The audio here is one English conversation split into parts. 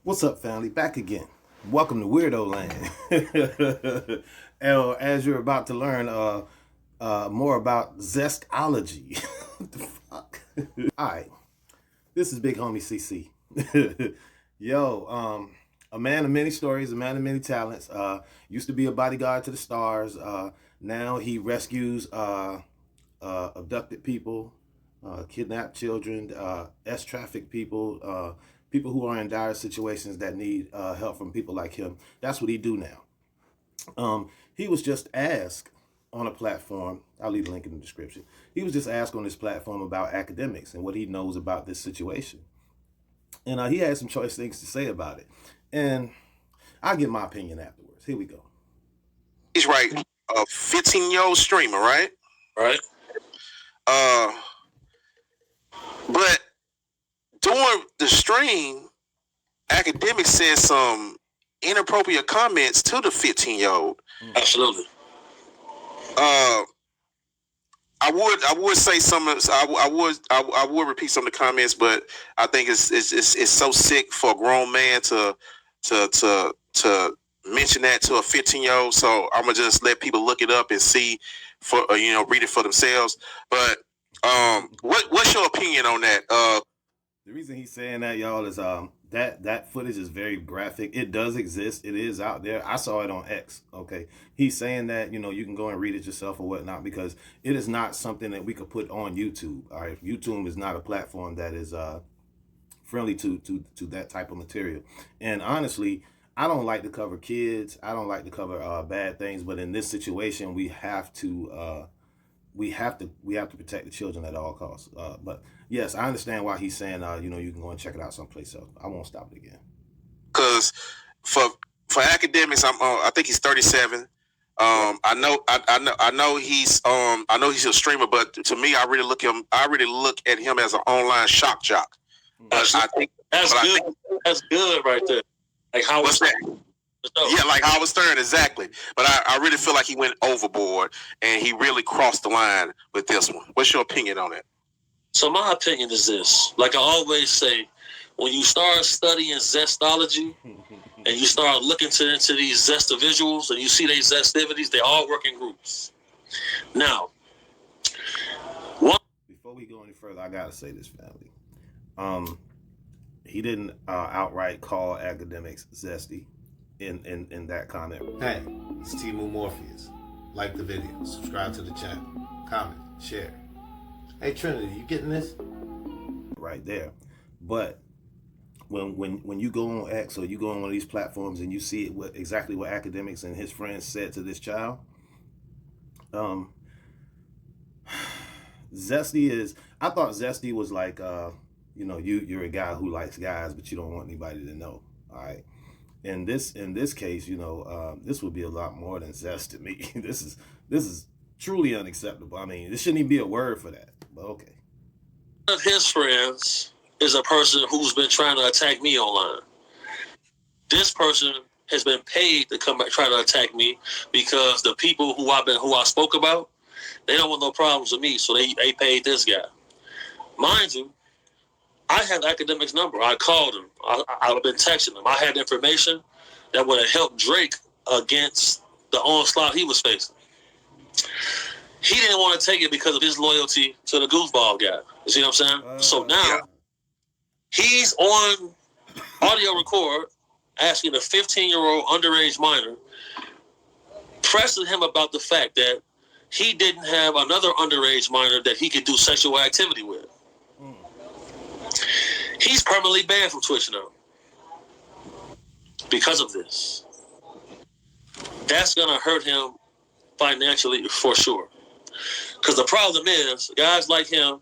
What's up, family? Back again. Welcome to Weirdo Land. As you're about to learn more about Zestology. What the fuck? All right, this is Big Homie CC. Yo, a man of many stories, a man of many talents. Used to be a bodyguard to the stars. Now he rescues abducted people, kidnapped children, trafficked people, people who are in dire situations that need help from people like him. That's what he do now. He was just asked on a platform. I'll leave the link in the description. He was just asked on this platform about academics and what he knows about this situation. And he had some choice things to say about it. And I'll give my opinion afterwards. Here we go. He's right. A 15-year-old streamer, right? Right. But during the stream, Akademiks said some inappropriate comments to the 15-year-old. Absolutely. I would say some. I would repeat some of the comments, but I think it's so sick for a grown man to mention that to a 15-year-old. So I'm gonna just let people look it up and see read it for themselves. But what's your opinion on that? The reason he's saying that, y'all, is that footage is very graphic. It does exist. It is out there. I saw it on X. Okay, he's saying that you can go and read it yourself or whatnot, because it is not something that we could put on YouTube. All right, YouTube is not a platform that is friendly to that type of material. And honestly, I don't like to cover kids. I don't like to cover bad things. But in this situation, we have to protect the children at all costs. But yes, I understand why he's saying you can go and check it out someplace else. I won't stop it again. Because for Akademiks, I think he's 37. I know he's a streamer, but to me, I really look at him as an online shock jock. But I think that's good right there. Like Howard Stern. Yeah, like Howard Stern, exactly. But I really feel like he went overboard and he really crossed the line with this one. What's your opinion on it? So my opinion is this. Like I always say, when you start studying Zestology and you start looking into these Zesta visuals and you see these Zestivities, they all work in groups. Now, before we go any further, I gotta say this, family. He didn't outright call Akademiks zesty in that comment. Hey, it's Timu Morpheus. Like the video, subscribe to the channel, comment, share. Hey Trinity, you getting this? Right there. But when you go on X or you go on one of these platforms and you see exactly what Akademiks and his friends said to this child, zesty is. I thought zesty was like you're a guy who likes guys, but you don't want anybody to know. All right. In this case, this would be a lot more than zest to me. This is truly unacceptable. I mean, this shouldn't even be a word for that. But okay. One of his friends is a person who's been trying to attack me online. This person has been paid to come back try to attack me because the people who I spoke about, they don't want no problems with me, so they paid this guy. Mind you, I had Akademiks' number. I called him. I've been texting him. I had information that would have helped Drake against the onslaught he was facing. He didn't want to take it because of his loyalty to the goofball guy. You see what I'm saying? So now he's on audio record asking a 15-year-old underage minor, pressing him about the fact that he didn't have another underage minor that he could do sexual activity with. He's permanently banned from Twitch now because of this. That's going to hurt him financially for sure. Because the problem is, guys like him,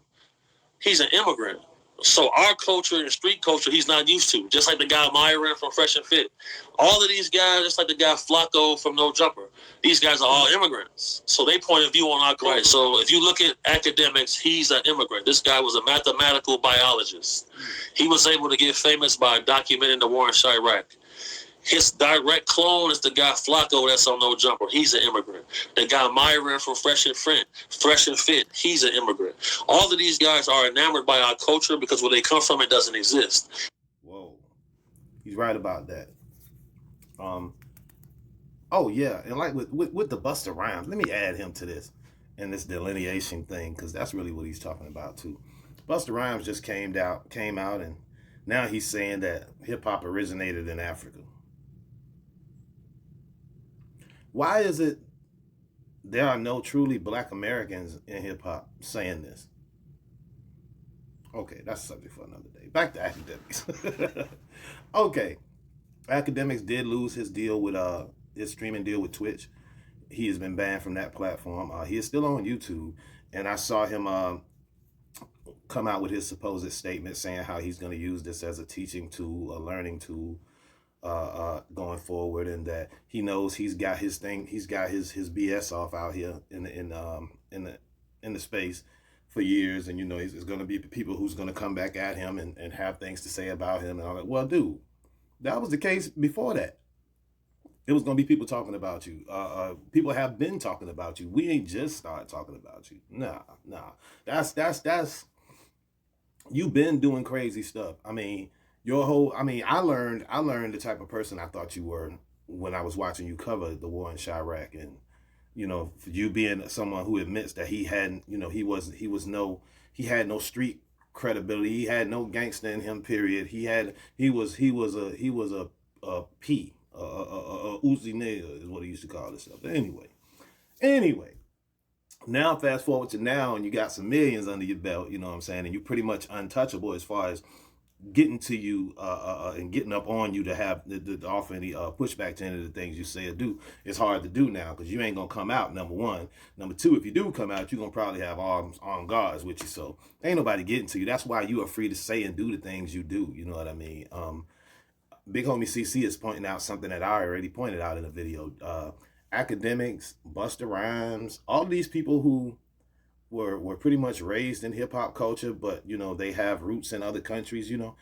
he's an immigrant. So our culture and street culture, he's not used to. Just like the guy Myron from Fresh and Fit. All of these guys, just like the guy Flacco from No Jumper, these guys are all immigrants. So they point of view on our culture. Right. So if you look at Akademiks, he's an immigrant. This guy was a mathematical biologist. He was able to get famous by documenting the war in Chirac. His direct clone is the guy Flacco that's on No Jumper. He's an immigrant. The guy Myron from Fresh and Fit, he's an immigrant. All of these guys are enamored by our culture because where they come from, it doesn't exist. Whoa. He's right about that. Oh yeah, and like with the Busta Rhymes, let me add him to this and this delineation thing because that's really what he's talking about too. Busta Rhymes just came out, and now he's saying that hip hop originated in Africa. Why is it there are no truly black Americans in hip hop saying this? Okay, that's a subject for another day. Back to Akademiks. Okay, Akademiks did lose his deal with his streaming deal with Twitch. He has been banned from that platform. He is still on YouTube, and I saw him come out with his supposed statement saying how he's going to use this as a teaching tool, a learning tool, going forward, and that he knows he's got his thing, he's got his BS off out here in the space for years, and you know there's going to be people who's going to come back at him and have things to say about him, and all that. Well, dude, that was the case before that. It was going to be people talking about you. People have been talking about you. We ain't just started talking about you. Nah. That's you've been doing crazy stuff. I mean, I learned the type of person I thought you were when I was watching you cover the war in Chirac, and you know, for you being someone who admits that he hadn't, you know, he had no street credibility. He had no gangster in him. Period. He was a P. Uzi nigga is what he used to call himself. Anyway, now fast forward to now, and you got some millions under your belt. You know what I'm saying, and you're pretty much untouchable as far as getting to you and getting up on you to have to offer any pushback to any of the things you say or do. It's hard to do now because you ain't gonna come out. Number one, number two, if you do come out, you're gonna probably have armed guards with you. So ain't nobody getting to you. That's why you are free to say and do the things you do. You know what I mean? Big homie CC is pointing out something that I already pointed out in a video. Akademiks, Busta Rhymes, all these people who were pretty much raised in hip hop culture, but you know they have roots in other countries. You know,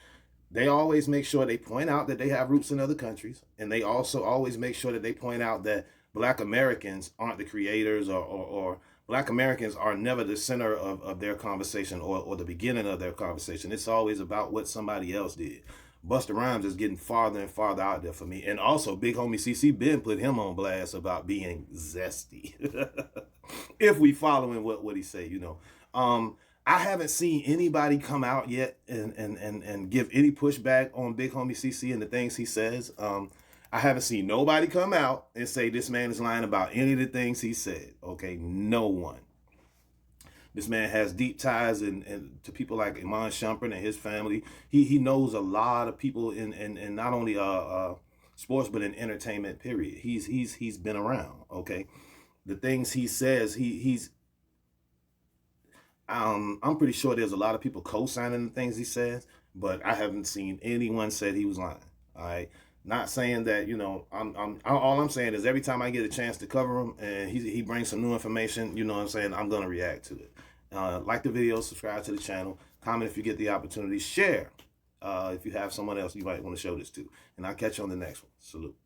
they always make sure they point out that they have roots in other countries, and they also always make sure that they point out that Black Americans aren't the creators, or Black Americans are never the center of their conversation or the beginning of their conversation. It's always about what somebody else did. Busta Rhymes is getting farther and farther out there for me. And also, big homie CC Ben put him on blast about being zesty. If we following what he say, you know. I haven't seen anybody come out yet and give any pushback on big homie CC and the things he says. I haven't seen nobody come out and say this man is lying about any of the things he said. Okay, no one. This man has deep ties and to people like Iman Shumpert and his family. He knows a lot of people in not only sports but in entertainment. Period. He's been around. Okay, the things he says I'm pretty sure there's a lot of people co-signing the things he says, but I haven't seen anyone said he was lying. All right. Not saying that, you know, all I'm saying is every time I get a chance to cover him and he brings some new information, you know what I'm saying, I'm going to react to it. Like the video, subscribe to the channel, comment if you get the opportunity, share if you have someone else you might want to show this to. And I'll catch you on the next one. Salute.